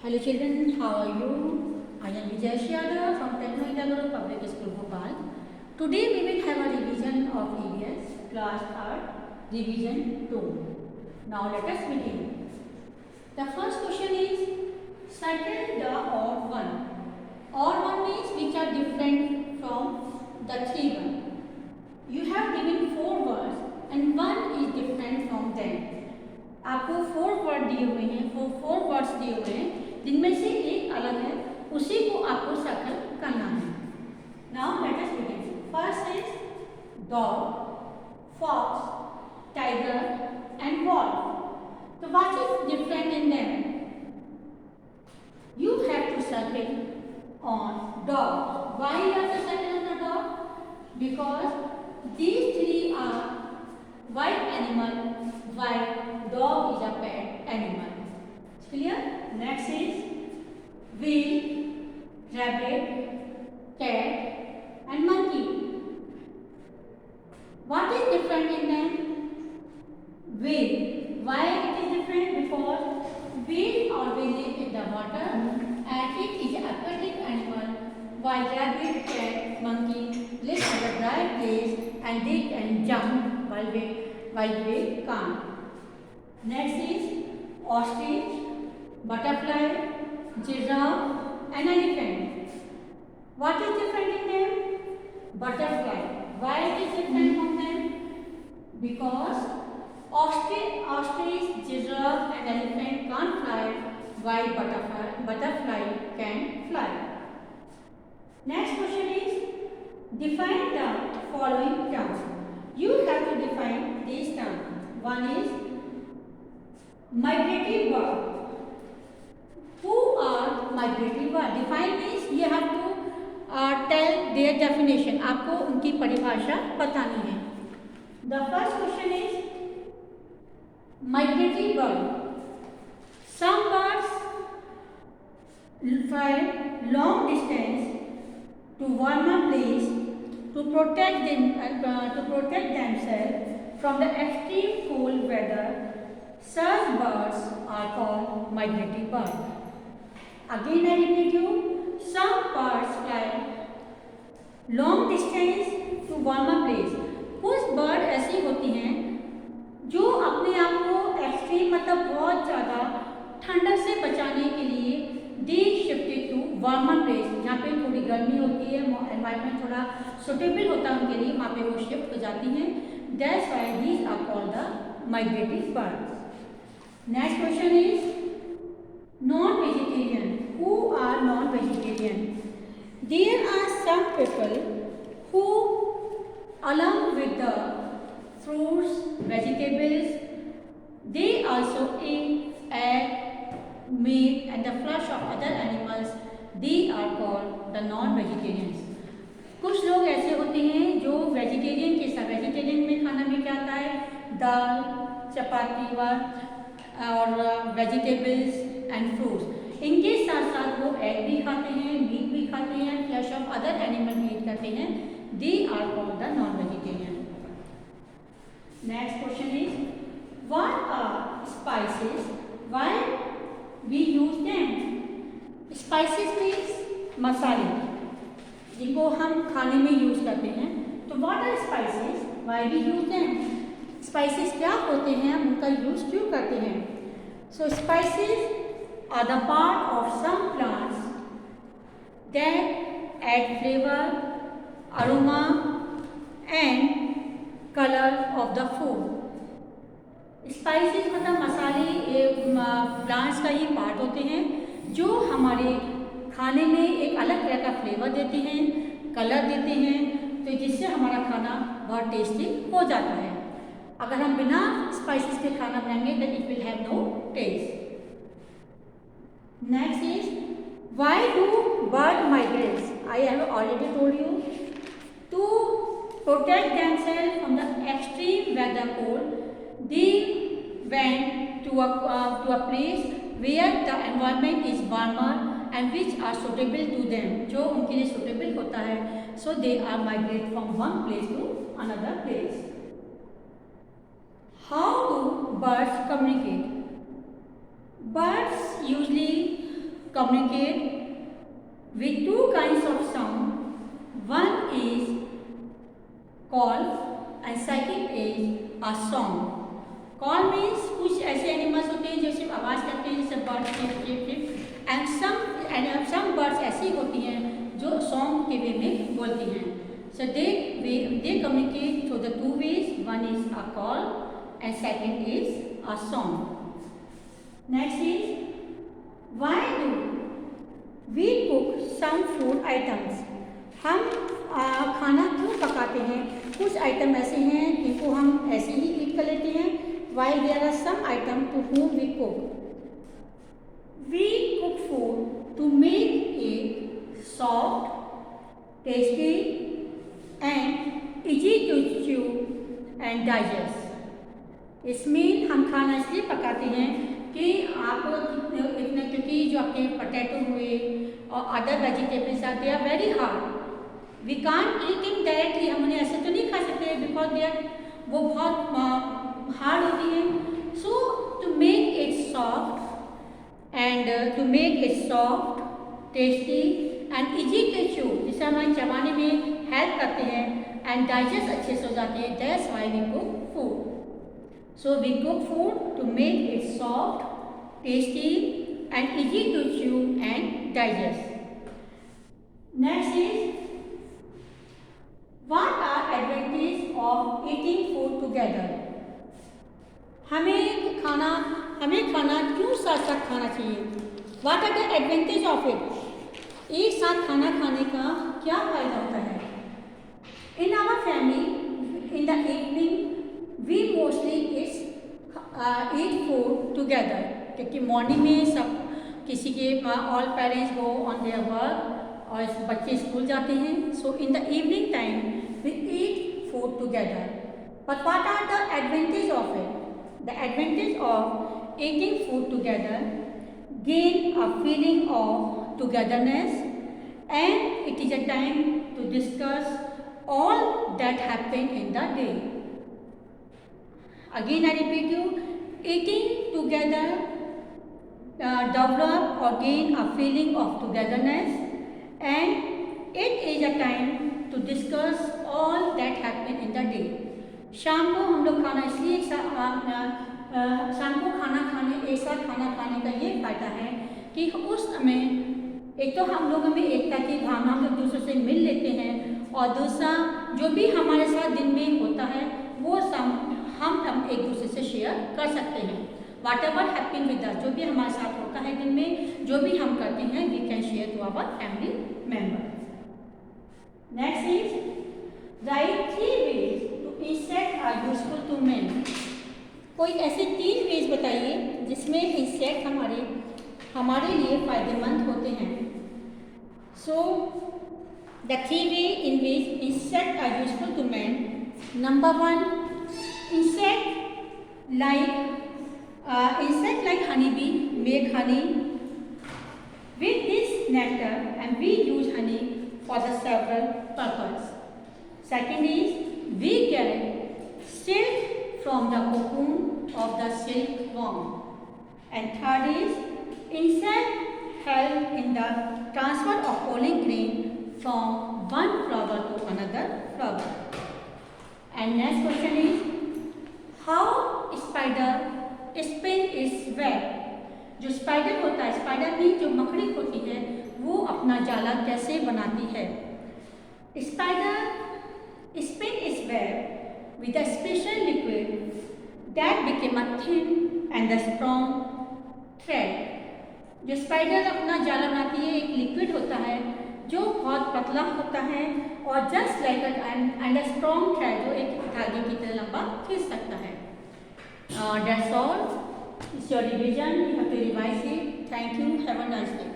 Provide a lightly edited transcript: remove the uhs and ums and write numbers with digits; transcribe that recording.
Hello children, how are you? I am Vijay Yadav from Techno India Group Public School Bhopal. Today we will have a revision of EVS class 3rd revision 2. Now let us begin. The first question is circle the odd one. Odd one means which are different from the three one. You have given 4 words and one is different from them. आपको 4 word दिए हुए हैं, 4 words दिए हुए हैं जिनमें से एक अलग है, उसी को आपको सर्कल करना है. Now let us begin. First is dog, fox, tiger and wolf. तो what is different in them? You have to circle on dog. Why you have to circle on the dog? Because these three are wild animal, while dog is a pet animal. Clear? Next is wheel, rabbit, cat and monkey. What is different in them? Whale. Why it is different? Because whale always live in the water and it is an aquatic animal, while rabbit, cat, monkey live in the dry place and they can jump while whale can't. Next is ostrich, butterfly, giraffe and elephant. What is different in them? Butterfly. Why it is different from them? Because ostrich, giraffe and elephant can't fly, while butterfly can fly. Next question is define the following terms. You have to define these terms. One is migratory bird. Who are migratory bird? Define means you have to tell their definition. आपको उनकी परिभाषा बतानी है. The first question is migratory bird. Some birds fly long distance to warmer place to protect themselves from the extreme cold weather. Such birds are called migratory birds. Again I repeat you, some birds fly long distance to warmer place. कुछ bird ऐसी होती हैं जो अपने आप को extreme मतलब बहुत ज़्यादा ठंडक से बचाने के लिए they shifted to warmer place, जहाँ पे थोड़ी गर्मी होती है, एनवायरनमेंट थोड़ा सुटेबल होता है उनके लिए, वहाँ पे वो शिफ्ट हो जाती हैं. That's why these are called the migratory birds. Next question is non vegetarian. Who are non vegetarian? There are some people who along with the fruits, vegetables, they also eat egg, meat and the flesh of other animals. They are called the non-vegetarians. कुछ लोग ऐसे होते हैं जो vegetarian के साथ, vegetarian में खाना में क्या आता है? दाल, चपाती और वेजिटेबल्स एंड फ्रूट्स. इनके साथ साथ वो एग भी खाते हैं, मीट भी खाते हैं, फ्लेश ऑफ अदर एनिमल भी ईट करते हैं. They are called the non-vegetarian. Next question is what are spices? Why we use them? Spices means मसाले जिनको हम खाने में यूज करते हैं. तो what are spices? Why we use them? Spices क्या होते हैं, हम उनका यूज क्यों करते हैं? So spices are the part of some plants that add flavor, aroma and color of the food. Spices मतलब मसाले प्लांट्स का ही पार्ट होते हैं जो हमारे खाने में एक अलग तरह का फ्लेवर देते हैं, कलर देते हैं, तो जिससे हमारा खाना बहुत टेस्टी हो जाता है. अगर हम बिना स्पाइसेस के खाना बनाएंगे then it will have no taste. Next is why do bird migrates? I have already told you. To protect themselves from the extreme weather cold, they went to a place where the environment is warmer and which are suitable to them, जो उनके लिए suitable होता है. So they are migrate from one place to another place. How do birds communicate? Birds usually communicate with two kinds of sound. One is call and second is a song. Call means कुछ ऐसे animals होते हैं जो सिर्फ आवाज़ करते हैं, जैसे birds chirp, and some birds ऐसी होती हैं जो सॉन्ग के वे में बोलती हैं. So they communicate through the two ways. One is a call and second is a song. Next is, why do we cook some food items? हम खाना क्यों पकाते हैं? कुछ आइटम ऐसे हैं जिनको हम ऐसे ही ईट कर लेते हैं, while there are some items to whom we cook. We cook food to make it soft, tasty and easy to chew and digest. इसमें हम खाना इसलिए पकाते हैं कि आप इतने, क्योंकि जो आपके पोटैटो हुए और other vegetables are, they are very hard. We can't eat it directly, हम उन्हें ऐसे तो नहीं खा सकते बिकॉज दे आर, वो बहुत हार्ड होती है. So to make it soft tasty and easy to chew, जिससे हमारे चबाने में हेल्प करते हैं एंड डाइजेस्ट अच्छे से हो जाते हैं. That's why we cook food. So we cook food to make it soft, tasty and easy to chew and digest. Next is, what are advantages of eating food together? हमें खाना क्यों साथ साथ खाना चाहिए? What are the advantages of it? एक साथ खाना खाने का क्या फायदा होता है? In our family, in the evening, we mostly eat food together, क्योंकि मॉर्निंग में सब किसी के all parents go on their work और बच्चे स्कूल जाते हैं. So in the evening time we eat food together. But what are the advantage of it? The advantage of eating food together, gain a feeling of togetherness, and it is a time to discuss all that happened in the day. Again I repeat you, eating together develop or gain a feeling of togetherness, and it is a time to discuss all that happened in the day. शाम को हम लोग खाना इसलिए शाम को एक साथ खाना खाने का ये फायदा है कि उस समय एक तो हम लोगों में एकता की भावना, हम एक दूसरे से मिल लेते हैं, और दूसरा जो भी हमारे साथ दिन में होता है वो हम एक दूसरे से शेयर कर सकते हैं. वाट एवर हैपन विद अस, जो भी हमारे साथ होता है दिन में, जो भी हम करते हैं, we can share to our family member. Next is, right 3 ways to insect are useful to man. कोई ऐसे 3 ways बताइए जिसमें इंसेक्ट हमारे लिए फायदेमंद होते हैं. So the 3 ways in which insects are useful to man. Number 1, insect like honeybee make honey with this nectar, and we use honey for the several purposes. Second is, we get silk from the cocoon of the silkworm. And third is, insect help in the transfer of pollen grain from one flower to another flower. And next question is, how spider spin its web. जो spider होता है, spider में जो मकड़ी होती है, वो अपना जाला कैसे बनाती है? Spider spin its web with a special liquid that became a thin and a strong thread. जो स्पाइडर अपना जाला बनाती है, एक लिक्विड होता है जो बहुत पतला होता है और just like and a strong thread, जो एक धागे की तरह लंबा खींच सकता है. That's all. It's your revision. You have to revise it. Thank you. Have a nice day.